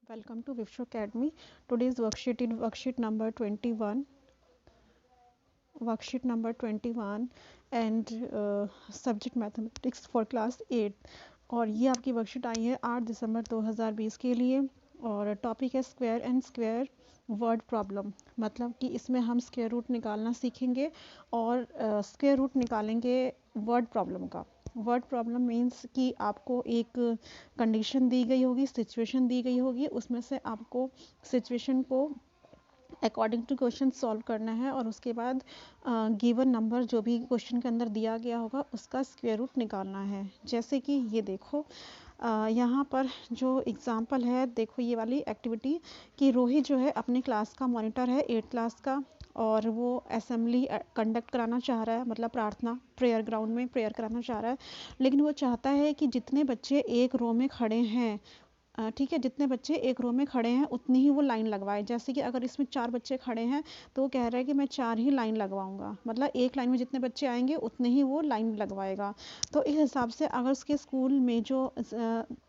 Welcome to Vivshu Academy. Today's worksheet is worksheet number 21. Worksheet number 21 and subject mathematics for class 8. और ये आपकी worksheet आई है 8 दिसंबर 2020 के लिए और टॉपिक है square and square word problem. मतलब कि इसमें हम स्क्वायर रूट निकालना सीखेंगे और स्क्वायर रूट निकालेंगे वर्ड प्रॉब्लम का। वर्ड प्रॉब्लम मीन्स कि आपको एक कंडीशन दी गई होगी, सिचुएशन दी गई होगी, उसमें से आपको सिचुएशन को अकॉर्डिंग टू क्वेश्चन सॉल्व करना है और उसके बाद गिवन नंबर जो भी क्वेश्चन के अंदर दिया गया होगा उसका स्क्वायर रूट निकालना है। जैसे कि ये देखो यहाँ पर जो एग्जांपल है, देखो ये वाली एक्टिविटी कि रोहित जो है अपनी क्लास का मॉनिटर है 8th क्लास का और वो असेंबली कंडक्ट कराना चाह रहा है, मतलब प्रार्थना प्रेयर ग्राउंड में प्रेयर कराना चाह रहा है। लेकिन वो चाहता है कि जितने बच्चे एक रो में खड़े हैं, ठीक है, जितने बच्चे एक रो में खड़े हैं उतनी ही वो लाइन लगवाए। जैसे कि अगर इसमें 4 बच्चे खड़े हैं तो वो कह रहा है कि मैं 4 ही लाइन लगवाऊंगा, मतलब एक लाइन में जितने बच्चे आएंगे उतने ही वो लाइन लगवाएगा। तो इस हिसाब से अगर उसके स्कूल में जो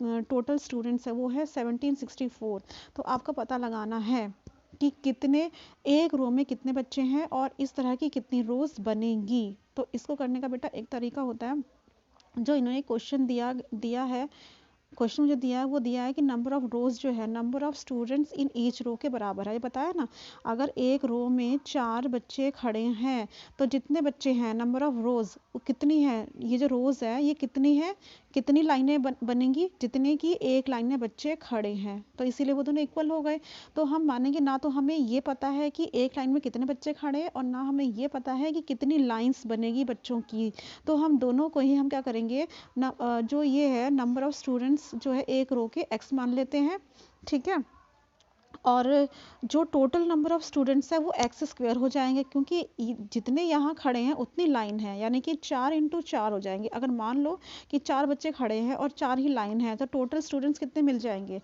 टोटल स्टूडेंट्स है वो है 1764, तो आपको पता लगाना है कि कितने एक रो में कितने बच्चे हैं और इस तरह की कितनी रोज बनेंगी। तो इसको करने का बेटा एक तरीका होता है, जो इन्होंने क्वेश्चन दिया दिया है, क्वेश्चन जो दिया है वो दिया है कि नंबर ऑफ रोज जो है number of students in each row के बराबर है। ये बताया ना, अगर एक रो में 4 बच्चे खड़े हैं तो जितने बच्चे हैं नंबर ऑफ रोज कितनी है, ये जो रोज है ये कितनी है, कितनी लाइनें बनेंगी जितने की एक लाइन में बच्चे खड़े हैं। तो इसीलिए वो दोनों इक्वल हो गए। तो हम मानेंगे ना तो हमें ये पता है कि एक लाइन में कितने बच्चे खड़े हैं और ना हमें ये पता है कि कितनी लाइंस बनेगी बच्चों की। तो हम दोनों को ही हम क्या करेंगे ना, जो ये है नंबर ऑफ स्टूडेंट्स जो है एक रो के x मान लेते हैं, ठीक है, और जो टोटल नंबर ऑफ स्टूडेंट्स है वो एक्स स्क्वायर हो जाएंगे, क्योंकि जितने यहाँ खड़े हैं उतनी लाइन है, यानी कि 4 इंटू 4 हो जाएंगे। अगर मान लो कि 4 बच्चे खड़े हैं और 4 ही लाइन है तो टोटल स्टूडेंट्स कितने मिल जाएंगे,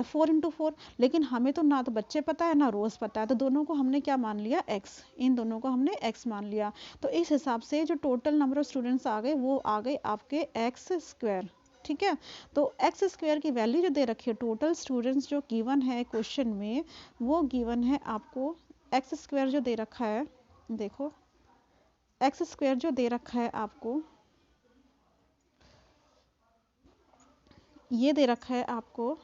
4 इंटू 4। लेकिन हमें तो ना तो बच्चे पता है ना रोज पता है, तो दोनों को हमने क्या मान लिया x, इन दोनों को हमने x मान लिया। तो इस हिसाब से जो टोटल नंबर ऑफ स्टूडेंट्स आ गए वो आ गए आपके एक्स स्क्वायर, ठीक है। तो एक्स स्क्वायर की वैल्यू जो दे रखी है, टोटल स्टूडेंट्स जो गिवन है क्वेश्चन में वो गिवन है आपको एक्स स्क्वायर जो दे रखा है, देखो एक्स स्क्वायर जो दे रखा है आपको, ये दे रखा है आपको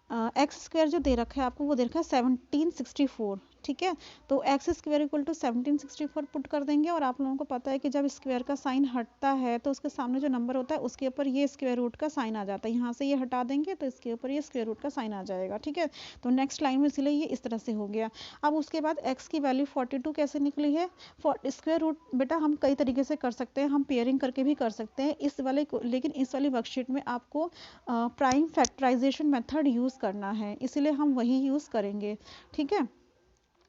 एक्स स्क्वायर जो दे रखा है आपको वो दे रखा है 1764, ठीक है। तो x square equal to 1764 put कर देंगे और आप लोगों को पता है कि जब स्क्वायर का साइन हटता है तो उसके सामने जो नंबर होता है उसके ऊपर ये स्क्वायर रूट का साइन आ जाता है। यहाँ से ये हटा देंगे तो इसके ऊपर ये स्क्वायर रूट का साइन आ जाएगा, ठीक है। तो नेक्स्ट लाइन में इसलिए ये इस तरह से हो गया। अब उसके बाद एक्स की वैल्यू 42 कैसे निकली है, स्क्वायर रूट बेटा हम कई तरीके से कर सकते हैं, हम पेयरिंग करके भी कर सकते हैं इस वाले, लेकिन इस वाली वर्कशीट में आपको प्राइम फैक्टराइजेशन मेथड यूज़ करना है, इसलिए हम वही यूज़ करेंगे, ठीक है।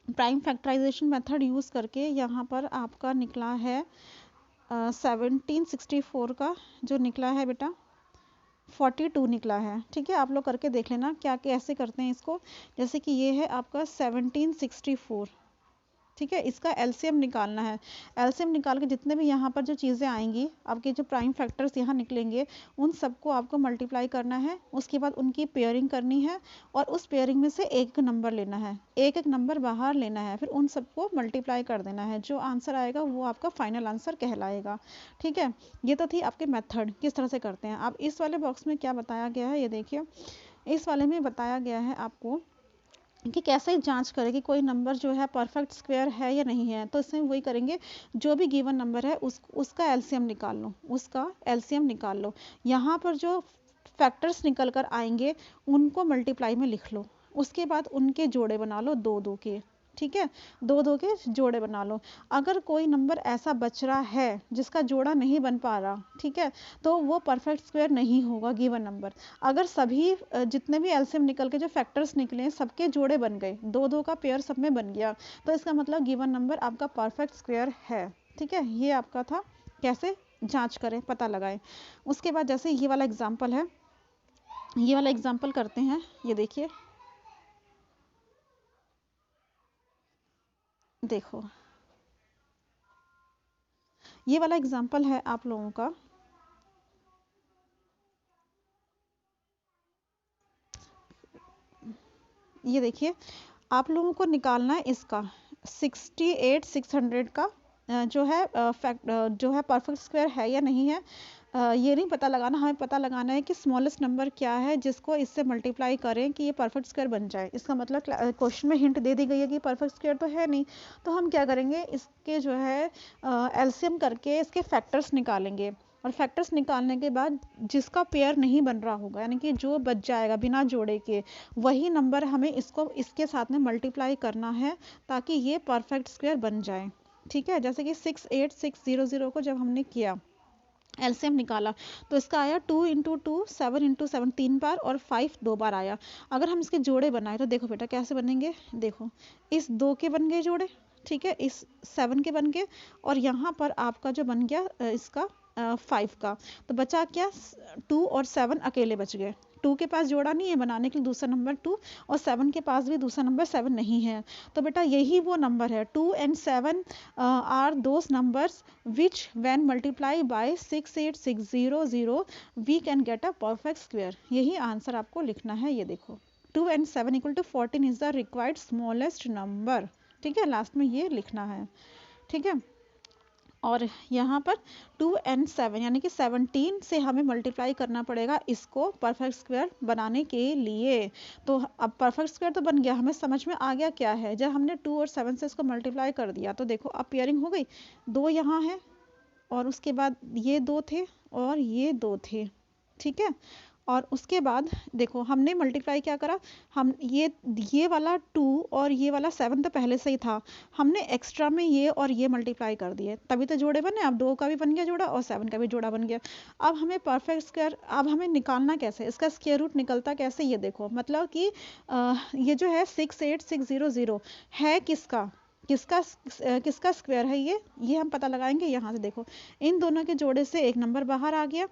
प्राइम फैक्टराइजेशन मेथड यूज़ करके यहाँ पर आपका निकला है 1764 का जो निकला है बेटा 42 निकला है, ठीक है। आप लोग करके देख लेना क्या कैसे करते हैं इसको। जैसे कि ये है आपका 1764, ठीक है, इसका एलसीएम निकालना है। एलसीएम निकाल के जितने भी यहाँ पर जो चीज़ें आएंगी आपके जो प्राइम फैक्टर्स यहाँ निकलेंगे उन सबको आपको मल्टीप्लाई करना है, उसके बाद उनकी पेयरिंग करनी है और उस पेयरिंग में से एक नंबर लेना है, एक एक नंबर बाहर लेना है, फिर उन सबको मल्टीप्लाई कर देना है। जो आंसर आएगा वो आपका फाइनल आंसर कहलाएगा, ठीक है। ये तो थी आपके मेथड किस तरह से करते हैं। अब इस वाले बॉक्स में क्या बताया गया है ये देखिए, इस वाले में बताया गया है आपको कि कैसे जांच करें कि कोई नंबर जो है परफेक्ट स्क्वायर है या नहीं है। तो इसमें वही करेंगे, जो भी गिवन नंबर है उसका एलसीएम निकाल लो, उसका एलसीएम निकाल लो। यहाँ पर जो फैक्टर्स निकल कर आएंगे उनको मल्टीप्लाई में लिख लो, उसके बाद उनके जोड़े बना लो दो दो के, ठीक है, दो दो के जोड़े बना लो। अगर कोई नंबर ऐसा बच रहा है जिसका जोड़ा नहीं बन पा रहा, ठीक है, तो वो परफेक्ट स्क्वायर नहीं होगा गिवन नंबर। अगर सभी जितने भी एलसीएम निकल के जो फैक्टर्स निकले सबके जोड़े बन गए, दो दो का पेयर सब में बन गया, तो इसका मतलब गिवन नंबर आपका परफेक्ट स्क्वायर है, ठीक है। ये आपका था कैसे जांच करें पता लगाएं। उसके बाद जैसे ये वाला एग्जाम्पल है, ये वाला एग्जाम्पल करते हैं, ये देखिए, देखो ये वाला एग्जाम्पल है आप लोगों का ये देखिए, आप लोगों को निकालना है इसका 68,600 का जो है फैक्ट जो है परफेक्ट स्क्वायर है या नहीं है। ये नहीं पता लगाना, हमें पता लगाना है कि स्मॉलेस्ट नंबर क्या है जिसको इससे मल्टीप्लाई करें कि ये परफेक्ट स्क्वायर बन जाए। इसका मतलब क्वेश्चन में हिंट दे दी गई है कि परफेक्ट स्क्वायर तो है नहीं, तो हम क्या करेंगे, इसके जो है एलसीएम करके इसके फैक्टर्स निकालेंगे, और फैक्टर्स निकालने के बाद जिसका पेयर नहीं बन रहा होगा, यानी कि जो बच जाएगा बिना जोड़े के, वही नंबर हमें इसको इसके साथ में मल्टीप्लाई करना है ताकि ये परफेक्ट स्क्वायर बन जाए। ठीक है, जैसे कि 68600 को जब हमने किया एलसीएम निकाला तो इसका आया 2 इंटू 2 7 इंटू 7 3 बार और 5 2 बार आया। अगर हम इसके जोड़े बनाए तो देखो बेटा कैसे बनेंगे, देखो इस 2 के बन गए जोड़े, ठीक है, इस 7 के बन गए, और यहाँ पर आपका जो बन गया इसका 5 का, तो बचा क्या, 2 और 7 अकेले बच गए। 2 के पास जोड़ा नहीं है बनाने के लिए दूसरा नंबर 2, और 7 के पास भी दूसरा नंबर 7 नहीं है। तो बेटा यही वो नंबर है, 2 and 7 are those numbers which when multiply by 68600 we can get a perfect square. यही आंसर आपको लिखना है। ये देखो 2 and 7 equal to 14 is the required smallest number. ठीक है, लास्ट में ये लिखना है। ठीक है, और यहाँ पर 2 and 7 यानी कि 17 से हमें मल्टीप्लाई करना पड़ेगा इसको परफेक्ट स्क्वायर बनाने के लिए। तो अब परफेक्ट स्क्वायर तो बन गया, हमें समझ में आ गया क्या है। जब हमने 2 और 7 से इसको मल्टीप्लाई कर दिया तो देखो अब पेयरिंग हो गई, 2 यहाँ है और उसके बाद ये 2 थे और ये 2 थे। ठीक है, और उसके बाद देखो हमने मल्टीप्लाई क्या करा, हम ये वाला 2 और ये वाला 7 तो पहले से ही था, हमने एक्स्ट्रा में ये और ये मल्टीप्लाई कर दिए, तभी तो जोड़े बने। अब 2 का भी बन गया जोड़ा और 7 का भी जोड़ा बन गया। अब हमें परफेक्ट स्क्वायर, अब हमें निकालना कैसे, इसका स्क्वायर रूट निकलता कैसे, ये देखो, मतलब कि ये जो है 68600 है किसका किसका किसका स्क्वायर है, ये हम पता लगाएंगे यहाँ से। देखो इन दोनों के जोड़े से एक नंबर बाहर आ गया,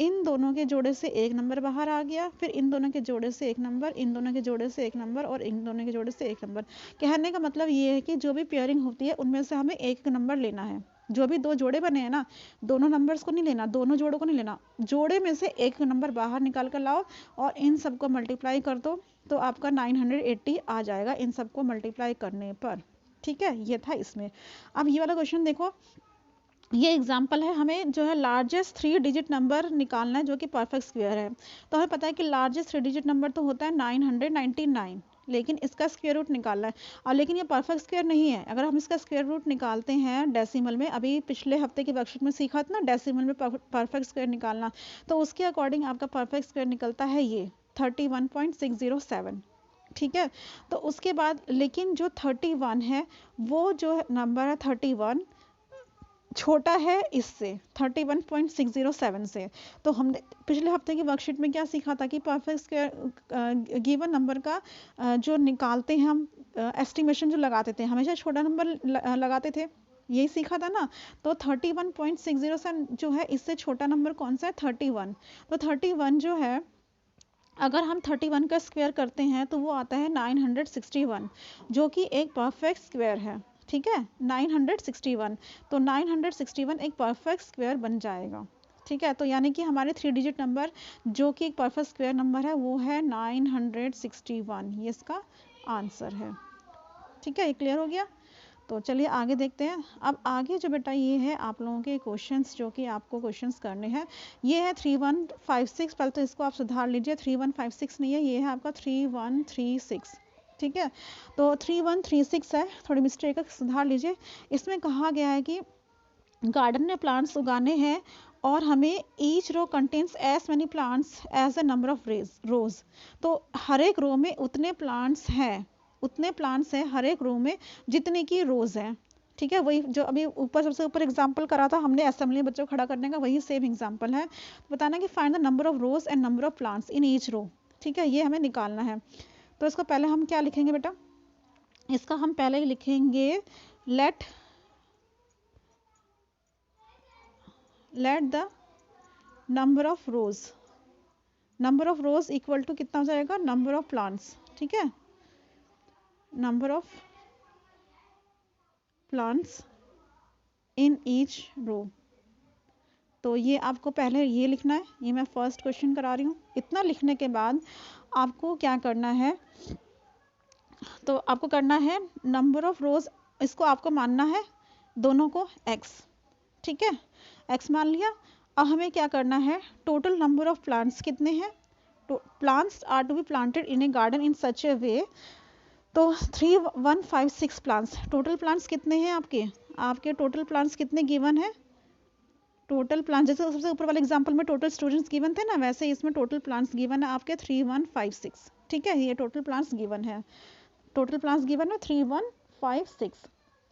इन दोनों के जोड़े से एक नंबर बाहर आ गया, फिर इन दोनों के जोड़े से एक नंबर, इन दोनों के जोड़े से एक नंबर और इन दोनों के जोड़े से एक नंबर। कहने का मतलब ये है कि जो भी पेयरिंग होती है उनमें से हमें एक नंबर लेना है। जो भी 2 जोड़े बने हैं ना, दोनों नंबर्स को नहीं लेना, दोनों जोड़ों को नहीं लेना, जोड़े में से एक नंबर बाहर निकाल कर लाओ और इन सबको मल्टीप्लाई कर दो, तो आपका 980 आ जाएगा इन सबको मल्टीप्लाई करने पर। ठीक है, ये था इसमें। अब ये वाला क्वेश्चन देखो, ये एग्जाम्पल है, हमें जो है लार्जेस्ट 3 डिजिट नंबर निकालना है जो कि परफेक्ट स्क्वायर है। तो हमें पता है कि लार्जेस्ट 3 डिजिट नंबर तो होता है 999, लेकिन इसका स्क्वायर रूट निकालना है। और लेकिन ये परफेक्ट स्क्वायर नहीं है। अगर हम इसका स्क्वायर रूट निकालते हैं डेसिमल में, अभी पिछले हफ्ते की वर्कशीट में सीखा था ना डेसिमल में परफेक्ट स्क्वायर निकालना, तो उसके अकॉर्डिंग आपका परफेक्ट स्क्वायर निकलता है ये 31.607। ठीक है, तो उसके बाद लेकिन जो 31 है वो जो नंबर है 31 छोटा है इससे 31.607 से। तो हमने पिछले हफ्ते की वर्कशीट में क्या सीखा था कि परफेक्ट स्क्वायर गिवन नंबर का जो निकालते हैं हम, एस्टिमेशन जो लगाते थे, हमेशा छोटा नंबर लगाते थे, यही सीखा था ना। तो 31.607 जो है इससे छोटा नंबर कौन सा है, 31। तो 31 जो है, अगर हम 31 का स्क्वायर करते हैं तो वो आता है 961, जो कि एक परफेक्ट स्क्वायर है। ठीक है, 961, तो 961 एक परफेक्ट स्क्वायर बन जाएगा। ठीक है, तो यानी कि हमारे 3 डिजिट नंबर जो कि एक परफेक्ट स्क्वायर नंबर है वो है 961, ये इसका आंसर है। ठीक है, ये क्लियर हो गया। तो चलिए आगे देखते हैं। अब आगे जो बेटा ये है आप लोगों के क्वेश्चंस जो कि आपको क्वेश्चंस करने हैं, ये है 3156। पहले तो इसको आप सुधार लीजिए, 3156 नहीं है, ये है आपका 3136। ठीक है, तो 3136 है, थोड़ी मिस्टेक है, सुधार लीजिए। इसमें कहा गया है कि गार्डन में प्लांट्स उगाने हैं और हमें each row contains as many plants as a number of rows. तो हर एक रो में उतने प्लांट्स हैं हर एक रो में जितने की रोज हैं। ठीक है, वही जो अभी ऊपर सबसे ऊपर एग्जांपल करा था हमने असेंबली में बच्चों को खड़ा करने का, वही सेम एग्जांपल है। बताना कि find the number of rows and number of plants in each row. ठीक है, ये हमें निकालना है। तो इसको पहले हम क्या लिखेंगे बेटा, इसका हम पहले लिखेंगे let the number of rows equal to कितना हो जाएगा, नंबर ऑफ प्लांट्स। ठीक है, number of plants in each row. तो ये आपको पहले ये लिखना है, ये मैं फर्स्ट क्वेश्चन करा रही हूँ। इतना लिखने के बाद आपको क्या करना है, तो आपको करना है नंबर ऑफ रोज, इसको आपको मानना है दोनों को x, ठीक है, x मान लिया। अब हमें क्या करना है, टोटल नंबर ऑफ प्लांट्स कितने हैं, plants are to be planted in a garden in such a way, तो 3156 प्लांट्स, टोटल प्लांट्स कितने हैं आपके टोटल प्लांट्स कितने गिवन है, टोटल प्लांट्स जैसे सबसे ऊपर वाले एग्जांपल में टोटल स्टूडेंट्स गिवन थे ना, वैसे इसमें टोटल प्लांट्स गिवन है आपके 3156, ठीक है, ये टोटल प्लांट्स गिवन है, टोटल प्लांट्स गिवन है 3156,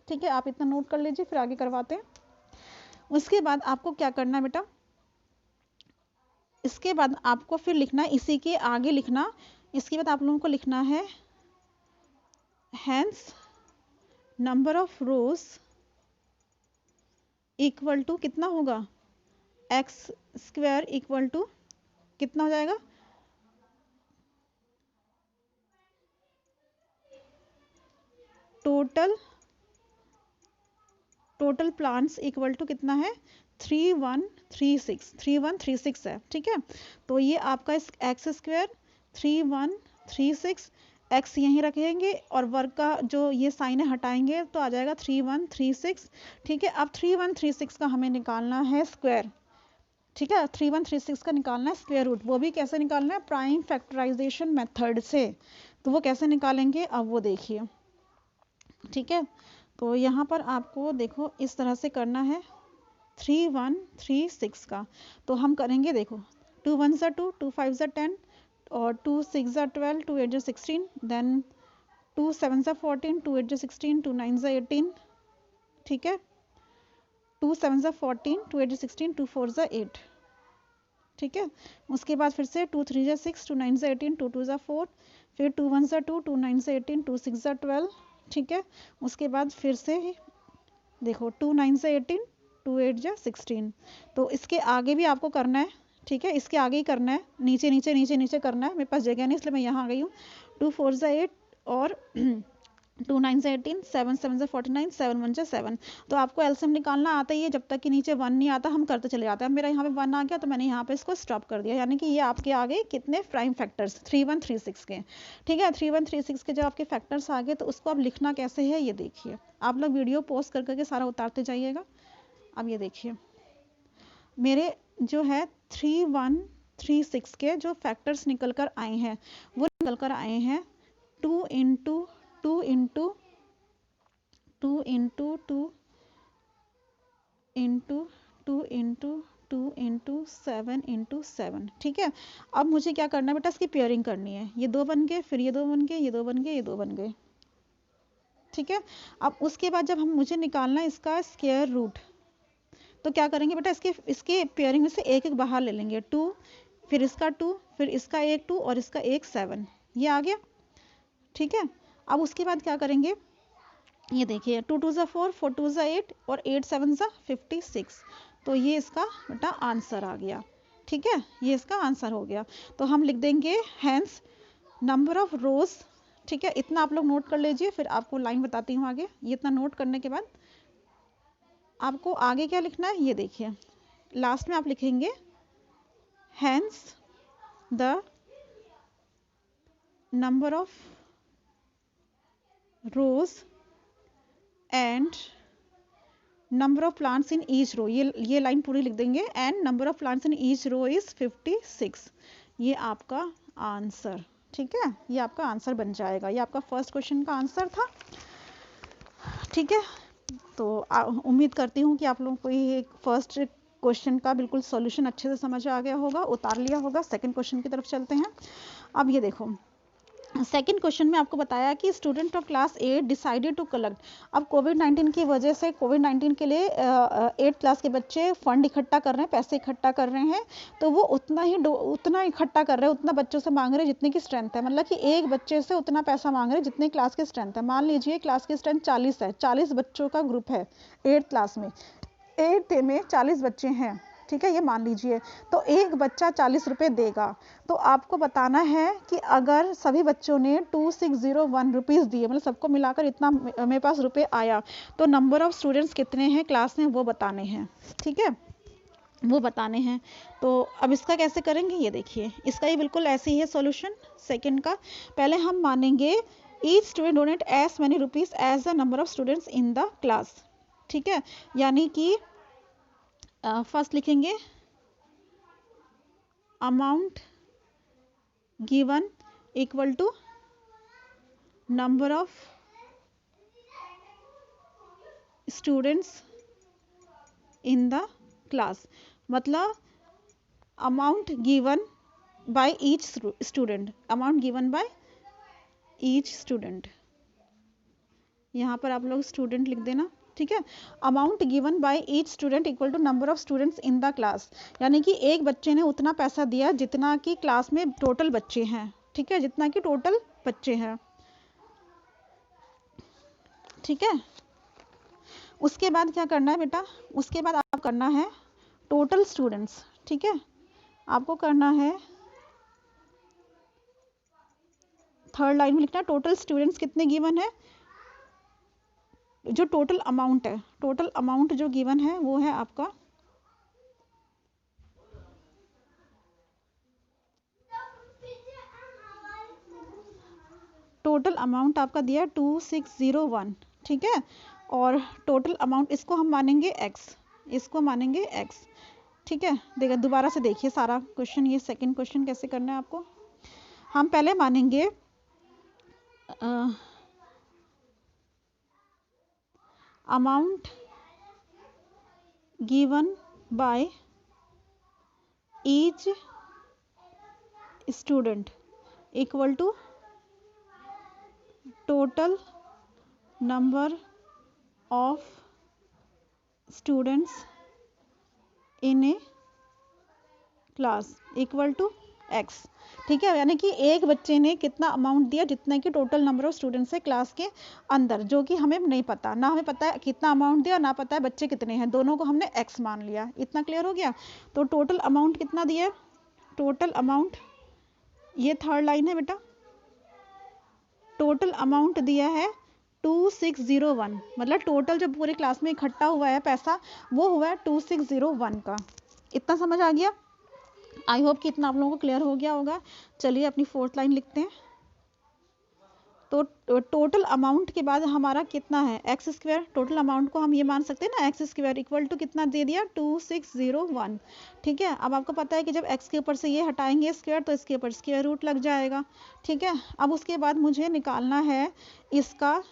ठीक है, आप इतना नोट कर लीजिए, फिर आगे करवाते हैं। उसके बाद आपको क्या करना है बेटा, इसके बाद आपको फिर लिखना है, इसी के आगे लिखना, इसके बाद आप लोगों को लिखना है hence number of rows equal to कितना होगा, एक्स स्क्वायर इक्वल टू कितना हो जाएगा, टोटल प्लांट्स इक्वल टू कितना है 3136 है, ठीक है। तो ये आपका एक्स स्क्वायर 3136, एक्स यहीं रखेंगे और वर्ग का जो ये साइन है हटाएंगे तो आ जाएगा 3136, ठीक है। अब 3136 का हमें निकालना है स्क्वायर, ठीक है, 3136 का निकालना है स्क्वायर रूट, वो भी कैसे निकालना है, प्राइम फैक्टराइजेशन मेथड से, तो वो कैसे निकालेंगे अब वो देखिए, ठीक है। तो यहाँ पर आपको देखो इस तरह से करना है 3136 का, तो हम करेंगे देखो 2 1 ज़ा 2, 2 5 ज़ा 10 और 2 6 ज़ा 12, 2 8 ज़ा 16, देन 2 7 ज़ा 14, 2 8 ज़ा 16, 2 9 ज़ा 18, ठीक है, 2 7 ज़ा 14, 2 8 ज़ा 16, 2 4 ज़ा 8, ठीक है। उसके बाद फिर से 2 3 ज़ा 6, 2 9 ज़ा 18, 2 2 ज़ा 4, फिर 2 1 ज़ा 2, 2 9 ज़ा 18, 2 6 ज़ा 12, ठीक है। उसके बाद फिर से देखो 2 9 ज़ा 18, 2 8 ज़ा 16, तो इसके आगे भी आपको करना है, ठीक है, इसके आगे ही करना है, नीचे नीचे नीचे नीचे करना है, मेरे पास जगह नहीं इसलिए मैं यहाँ आ गई हूँ। 2 4 ज़ा 8 और 2 9 ज़ा 18, 7 7 ज़ा 49, 7 1 ज़ा 7, तो आपको एलसीएम निकालना आता ही है, जब तक कि नीचे 1 नहीं आता हम करते चले जाते हैं। मेरा यहाँ पे 1 आ गया तो मैंने यहाँ पे इसको स्टॉप कर दिया, यानी कि ये आपके आ गए कितने प्राइम फैक्टर्स 3136 के, ठीक है, 3136 के जब आपके फैक्टर्स आ गए तो उसको अब लिखना कैसे है ये देखिए, आप लोग वीडियो पॉज कर करके सारा उतारते जाइएगा। अब ये देखिए मेरे जो है 3136 के जो फैक्टर्स निकल कर आए हैं वो निकल कर आए हैं 2 into 2 into 2 into 2 into 2 into 2 into 7 into 7, ठीक है। अब मुझे क्या करना है बेटा, इसकी पेयरिंग करनी है, ये 2 बन गए, फिर ये 2 बन गए, ये 2 बन गए, ये 2 बन गए, ठीक है। अब उसके बाद जब हम मुझे निकालना है इसका स्क्वायर रूट, तो क्या करेंगे बेटा, इसके पेयरिंग में से एक एक बाहर ले लेंगे, 2 फिर इसका 2 फिर इसका एक 2 और इसका एक 7, ये आ गया, ठीक है। अब उसके बाद क्या करेंगे, ये देखिए 2 2 ज़ा 4, 4 2 ज़ा 8 और 8 7 ज़ा 56, तो ये इसका बेटा आंसर आ गया, ठीक है, ये इसका आंसर हो गया। तो हम लिख देंगे हैंस नंबर ऑफ रोज, ठीक है, इतना आप लोग नोट कर लीजिए, फिर आपको लाइन बताती हूँ आगे। ये इतना नोट करने के बाद आपको आगे क्या लिखना है, ये देखिए लास्ट में आप लिखेंगे hence the number of rows and number of plants in each row, ये लाइन पूरी लिख देंगे, and number of plants in each row is 56, ये आपका आंसर, ठीक है, ये आपका आंसर बन जाएगा, ये आपका फर्स्ट क्वेश्चन का आंसर था, ठीक है। तो उम्मीद करती हूँ कि आप लोगों को ये फर्स्ट क्वेश्चन का बिल्कुल सॉल्यूशन अच्छे से समझ आ गया होगा, उतार लिया होगा। सेकंड क्वेश्चन की तरफ चलते हैं। अब ये देखो सेकेंड क्वेश्चन में आपको बताया कि student of class 8 decided to collect, अब कोविड-19 की वजह से कोविड-19 के लिए 8 क्लास के बच्चे फंड इकट्ठा कर रहे हैं, पैसे इकट्ठा कर रहे हैं, तो वो उतना इकट्ठा कर रहे हैं, उतना बच्चों से मांग रहे हैं जितने की स्ट्रेंथ है, मतलब कि एक बच्चे से उतना पैसा मांग रहे हैं जितने क्लास की स्ट्रेंथ है। मान लीजिए क्लास की स्ट्रेंथ 40 है, 40 बच्चों का ग्रुप है 8 क्लास में, 8 में 40 बच्चे हैं, ठीक है, ये मान लीजिए, तो एक बच्चा 40 रुपये देगा, तो आपको बताना है कि अगर सभी बच्चों ने 2601 रुपीज़ दिए, मतलब सबको मिलाकर इतना मेरे पास रुपये आया, तो नंबर ऑफ स्टूडेंट्स कितने हैं क्लास में वो बताने हैं, ठीक है, वो बताने हैं। तो अब इसका कैसे करेंगे, ये देखिए इसका ही बिल्कुल ऐसे ही है सॉल्यूशन सेकंड का। पहले हम मानेंगे each student donate as many rupees as the number of students in the class. ठीक है, यानी कि फर्स्ट लिखेंगे amount given equal to number of students in the class, मतलब amount given by each student, amount given by each student, यहाँ पर आप लोग स्टूडेंट लिख देना। ठीक है, amount given by each student equal to number of students in the class, यानी कि एक बच्चे ने उतना पैसा दिया जितना कि क्लास में टोटल बच्चे हैं। ठीक है, जितना कि टोटल बच्चे हैं। ठीक है, उसके बाद क्या करना है बेटा, उसके बाद आप करना है टोटल स्टूडेंट्स। ठीक है, आपको करना है थर्ड लाइन में लिखना टोटल स्टूडेंट्स कितने गिवन है, जो टोटल अमाउंट है, टोटल अमाउंट जो गिवन है वो है आपका टोटल अमाउंट आपका दिया 2601। ठीक है, और टोटल अमाउंट इसको हम मानेंगे x, इसको मानेंगे x। ठीक है, देखिए दोबारा से देखिए सारा क्वेश्चन, ये सेकंड क्वेश्चन कैसे करना है आपको। हम पहले मानेंगे amount given by each student equal to total number of students in a class equal to x। ठीक है, यानी कि एक बच्चे ने कितना अमाउंट दिया जितना कि टोटल नंबर ऑफ स्टूडेंट्स है क्लास के अंदर, जो कि हमें नहीं पता, ना हमें पता है कितना अमाउंट दिया, ना पता है बच्चे कितने हैं, दोनों को हमने x मान लिया। इतना क्लियर हो गया। तो टोटल अमाउंट कितना दिया है, टोटल अमाउंट, ये थर्ड लाइन है बेटा, टोटल अमाउंट दिया है 2601, मतलब टोटल जो पूरे क्लास में इकट्ठा हुआ है पैसा वो हुआ है 2601 का। इतना समझ आ गया? आई होप कि इतना आप लोगों को क्लियर हो गया होगा। चलिए अपनी फोर्थ लाइन लिखते हैं। तो टोटल अमाउंट के बाद हमारा कितना है एक्स स्क्वायर, टोटल अमाउंट को हम ये मान सकते हैं ना एक्स स्क्वायर इक्वल टू कितना दे दिया 2601। ठीक है, अब आपको पता है कि जब एक्स के ऊपर से ये हटाएंगे स्क्वायर तो इसके ऊपर स्क्वायर रूट लग जाएगा। ठीक है, अब उसके बाद मुझे निकालना है इसका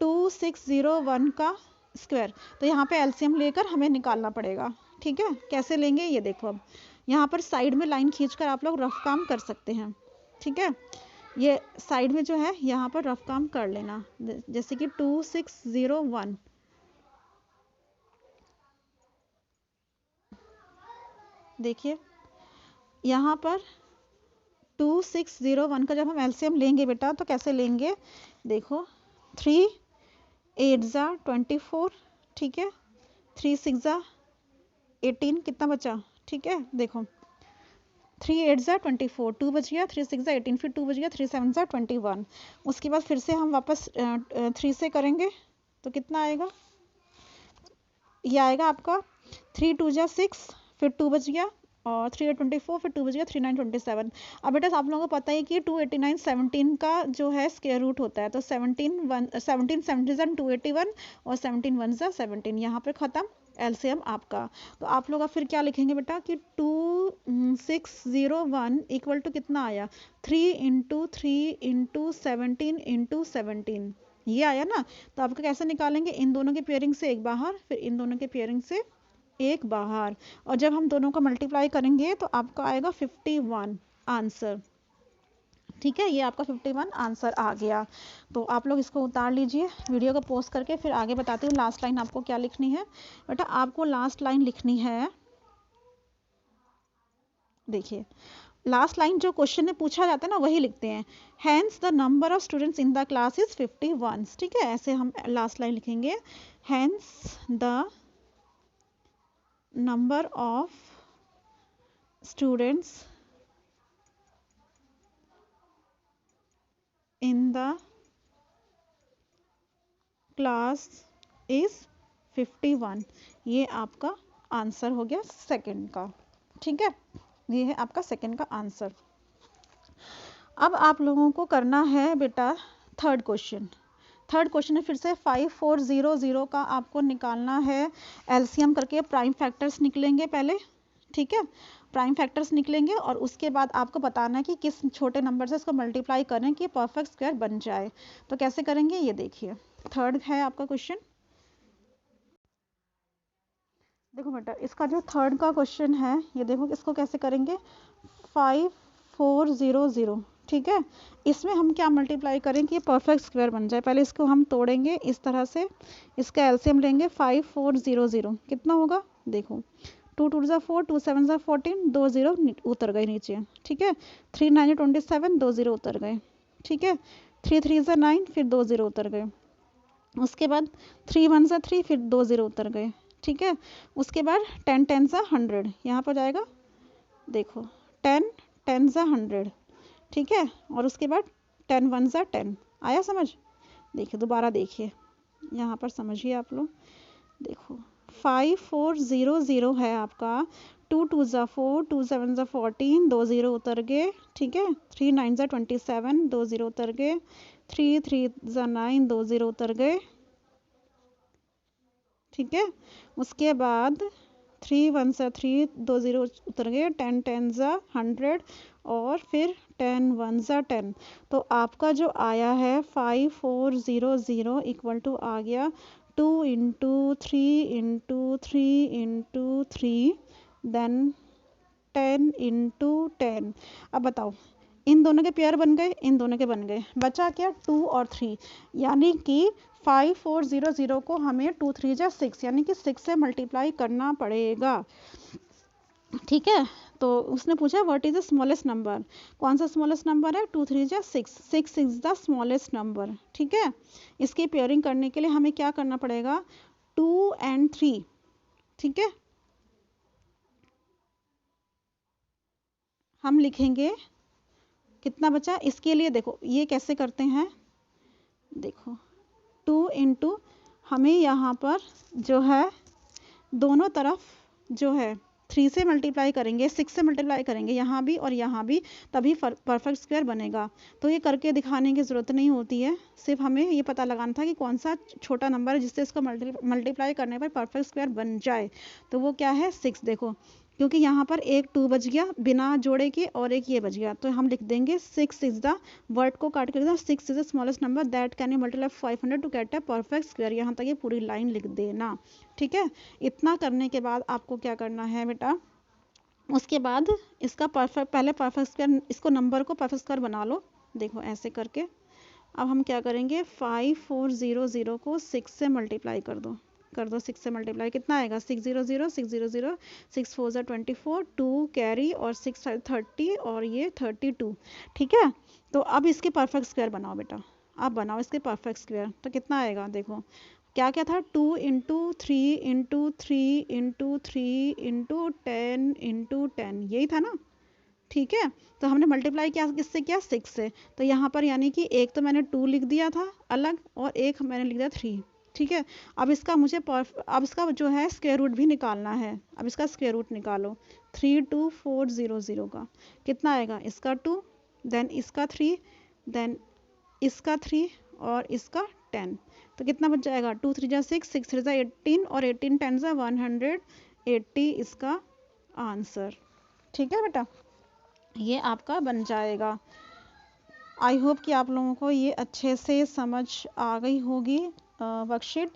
2601 का स्क्वायर, तो यहाँ पे एलसीएम लेकर हमें निकालना पड़ेगा। ठीक है, कैसे लेंगे ये देखो, अब यहाँ पर साइड में लाइन खींचकर आप लोग रफ काम कर सकते हैं। ठीक है, ये साइड में जो है यहाँ पर रफ काम कर लेना, जैसे कि 2601, देखिए यहाँ पर 2601 का जब हम एलसीएम लेंगे बेटा तो कैसे लेंगे, देखो 3 8 जा 24, ठीक है, 3 6 जा 18, कितना बचा, ठीक है, देखो 3 8 जा 24, 2 बच गया, 3 6 जा 18, फिर 2 बच गया, 3 7 जा 21। उसके बाद फिर से हम वापस 3 से करेंगे तो कितना आएगा, ये आएगा आपका 3 2 जा 6, फिर 2 बच गया, और 3 8 24, फिर 2 बच गया 3 9 27। अब बेटा आप लोगों को पता है कि 289 17 का जो है स्क्वायर रूट होता है, तो 17 17 281 और 17 1 जा 17, यहाँ पे खत्म एलसीएम आपका। तो आप लोग अब फिर क्या लिखेंगे बेटा कि 2601 इक्वल टू कितना आया 3 इंटू 3 इंटू 17 इंटू 17, ये आया ना। तो आपको कैसे निकालेंगे, इन दोनों के पेयरिंग से एक बाहर, फिर इन दोनों के पेयरिंग से एक बाहर, और जब हम दोनों को मल्टीप्लाई करेंगे तो आपका आएगा 51 आंसर। ठीक है, ये आपका 51 आंसर आ गया। तो आप लोग इसको उतार लीजिए, वीडियो को पोस्ट करके फिर आगे बताती हूँ लास्ट लाइन आपको क्या लिखनी है। बेटा आपको लास्ट लाइन लिखनी है, देखिए लास्ट लाइन जो क्वेश्चन में पूछा जाता है ना वही लिखते हैं, hence the number of students in the class is 51। ठीक है, ऐसे हम लास्ट लाइन लिखेंगे, hence the number of students in the class is 51। ये आपका आंसर हो गया सेकंड का। ठीक है, ये है आपका सेकंड का आंसर। अब आप लोगों को करना है बेटा थर्ड क्वेश्चन है फिर से 5400 का आपको निकालना है एलसीएम करके। प्राइम फैक्टर्स निकलेंगे पहले, ठीक है, प्राइम फैक्टर्स निकलेंगे और उसके बाद आपको बताना है कि किस छोटे नंबर से इसको मल्टीप्लाई करें कि परफेक्ट स्क्वायर बन जाए। तो कैसे करेंगे ये देखिए, थर्ड है आपका क्वेश्चन। देखो बेटा, इसका जो थर्ड का क्वेश्चन है ये देखो, इसको कैसे करेंगे, 5400, ठीक है, इसमें हम क्या मल्टीप्लाई करें कि ये परफेक्ट स्क्वायर बन जाए। पहले इसको हम तोड़ेंगे इस तरह से, इसका एलसीएम लेंगे 5400, कितना होगा देखो, 2 2 ज़ा 4, 2 7 ज़ा 14, 2 0 उतर गए नीचे, ठीक है, 3 9 27, 2 0 उतर गए, ठीक है, 3 3 ज़ा 9, फिर 2 0 उतर गए, उसके बाद 3 1 ज़ा 3, फिर 2 0 उतर गए, ठीक है, उसके बाद 10 10 ज़ा 100, यहाँ पर जाएगा देखो 10 10 ज़ा 100, ठीक है, और उसके बाद 10 1 ज़ा 10, आया समझ। देखिए दोबारा देखिए, यहाँ पर समझिए आप लोग, देखो 5400 है आपका, 2 2 ज़ा 4, 2 7 ज़ा 14, 2 0 उतर गए, ठीक है, 3 9 ज़ा 27, 2 0 उतर गए, 3 3 ज़ा 9, 2 0 उतर गए, ठीक है, उसके बाद 3 1 ज़ा 3, 2 0 उतर गए, 10 10 ज़ा 100, और फिर 10 1 ज़ा 10। तो आपका जो आया है 5400 इक्वल टू आ गया 2 into 3 into 3 into 3, then 10 into 10। अब बताओ, इन दोनों के पेयर बन गए, इन दोनों के बन गए, बचा क्या 2 और 3, यानी कि 5400 को हमें 2 3 जा 6, यानी कि 6 से मल्टीप्लाई करना पड़ेगा, ठीक है। तो उसने पूछा what is the smallest number, कौन सा स्मॉलेस्ट नंबर है, 2 3 जा 6, 6 इज द स्मॉलेस्ट नंबर, ठीक है। इसकी पेयरिंग करने के लिए हमें क्या करना पड़ेगा, 2 and 3, ठीक है, हम लिखेंगे कितना बचा इसके लिए। देखो ये कैसे करते हैं, देखो 2 इंटू, हमें यहाँ पर जो है दोनों तरफ जो है 3 से मल्टीप्लाई करेंगे, 6 से मल्टीप्लाई करेंगे, यहाँ भी और यहाँ भी, तभी परफेक्ट स्क्वायर बनेगा। तो ये करके दिखाने की ज़रूरत नहीं होती है, सिर्फ हमें ये पता लगाना था कि कौन सा छोटा नंबर है जिससे इसको मल्टीप्लाई करने पर परफेक्ट स्क्वायर बन जाए। तो वो क्या है 6, देखो क्योंकि यहाँ पर एक 2 बच गया बिना जोड़े के और एक ये बच गया, तो हम लिख देंगे 6 इज द, वर्ड को काट कर 6 is the smallest number that can you multiply 500 to get a perfect square. यहाँ तक ये पूरी लाइन लिख देना, ठीक है। इतना करने के बाद आपको क्या करना है बेटा, उसके बाद इसका परफेक्ट, पहले परफेक्ट स्क्वायर, इसको नंबर को परफेक्ट स्क्वायर बना लो, देखो ऐसे करके। अब हम क्या करेंगे, 5400 को 6 से मल्टीप्लाई कर दो, 6 से मल्टीप्लाई, कितना आएगा 600 600, 6 4 ज़ा 24, 2 कैरी और 6 30 और ये 32, ठीक है। तो अब इसके परफेक्ट स्क्वायर बनाओ बेटा, अब बनाओ इसके परफेक्ट स्क्वायर, तो कितना आएगा देखो, क्या क्या था, 2 into 3 into 3 into 3 into 10 into 10, यही था ना, ठीक है। तो हमने मल्टीप्लाई किया किससे किया, 6 से, तो यहाँ पर यानी कि एक तो मैंने 2 लिख दिया था अलग और एक मैंने लिख दिया 3, ठीक है। अब इसका मुझे अब इसका जो है स्क्वायर रूट भी निकालना है, अब इसका स्क्वायर रूट निकालो, 32400 का कितना आएगा, इसका 2, देन इसका 3, देन इसका 3 और इसका 10, तो कितना बच जाएगा, 2 3 जा 6, 6 3 जा 18 और 18 10 जा 180 इसका आंसर, ठीक है बेटा, ये आपका बन जाएगा। आई होप कि आप लोगों को ये अच्छे से समझ आ गई होगी वर्कशीट।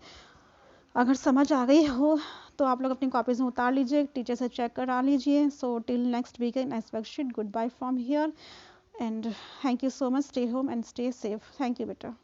अगर समझ आ गई हो तो आप लोग अपनी कॉपीज में उतार लीजिए, टीचर से चेक करा लीजिए। So till next week next worksheet, good bye from here and thank you so much, stay home and stay safe, thank you बेटा।